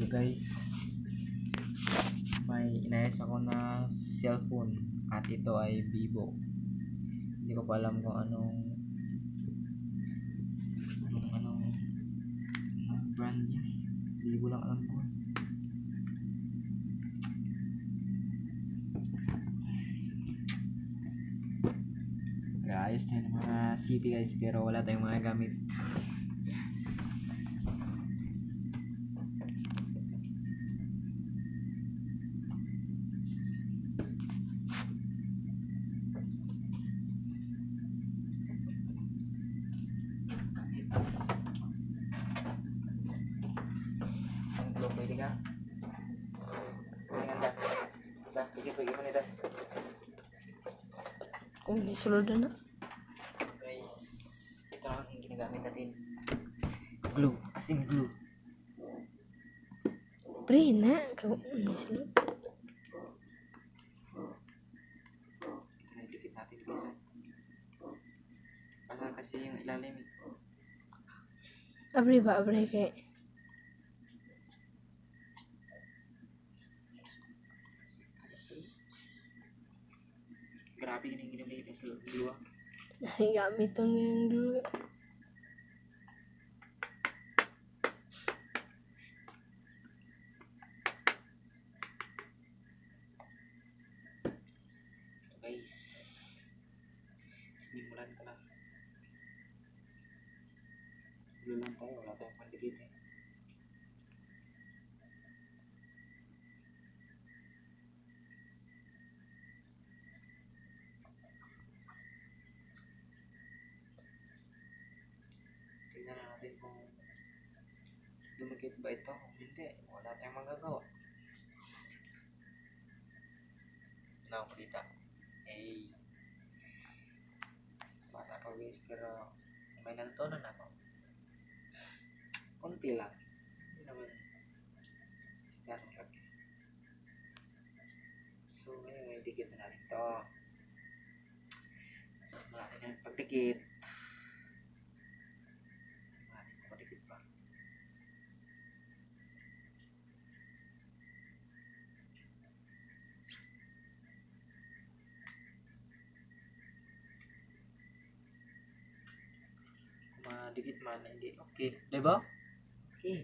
guys, may inayos ako na cellphone at ito ay Vivo. Hindi ko pa alam kung anong brand niya. Vivo lang alam ko. Ayos tayo ng mga city guys, pero wala tayong mga gamit. Ang globe pwede ka? Singanda. Diba? Pigi-pigi mo nito. Hindi, sulod na. Guys, ito ang ginagamit natin. Glue, as in glue. Pre, na. Hindi, sulod. Ito na i-defeat natin guys. Baka kasi yung ilalim eh. Abri ba? Abri kay. Grabe yun yung ginamit sa glue. Ay, gamit ito yung dulu. Guys, sinimulan ko lang. Glue lang tayo, wala tayong pandikit eh. Tingnan natin kung lumikit ba ito. Hindi, wala tayong magagawa. Wala akong palita. Eh, bata pa guys, pero may natutunan ako. Kunti lang. Hindi naman ganun lagi. So, ngayon, dikit na natin ito. Marami na yung pagdikit. Pagdikit pa. Kung madikit man, hindi okay. Diba? Okay.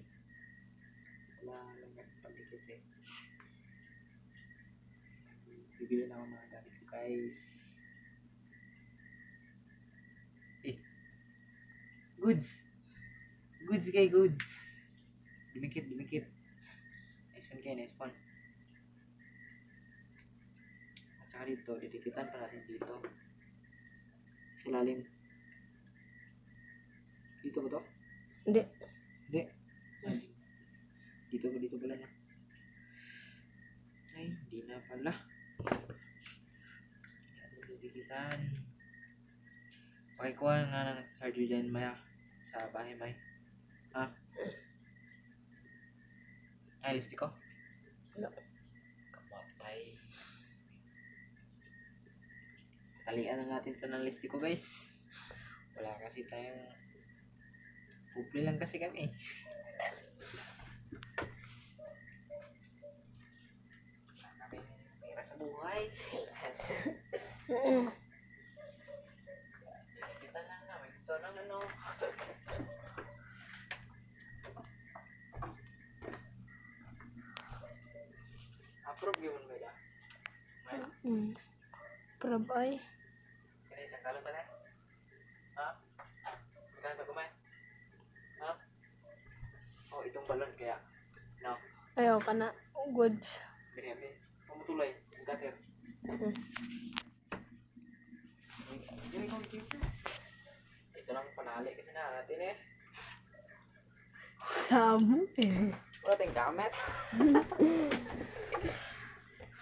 Wala lang kasi pagdikit eh. Bibili na ako mga gamit ko guys. Eh. Goods. Goods kay goods. Dumikit, dumikit. Nice one kayo, nice one. At saka dito, didikitan pa natin dito. Sa lalim. Dito ba to? Hindi. Hindi. Dito pala na. Ay, hindi na pala. Didikitan. Pakikuha nga ng sardio dyan maya. Sa bahay may. Ha? Ay, listi ko? No. Kamatay. Talian na natin ito ng listi ko guys. Wala kasi tayong pupli lang kasi kami. Wala kami pera sa buhay. Kita lang namin. Ito lang ano. Approve yun ba yan? May? Prabay. Kaya isang kalong tayo? Ha? Magkano ito kumain? Ha? Oh, itong balon kaya. No? Ayaw ka na. Goods. Bini. Pumutulay. Ang gater. Ito lang panali kasi natin eh. Samu eh. Wala tayong gamit.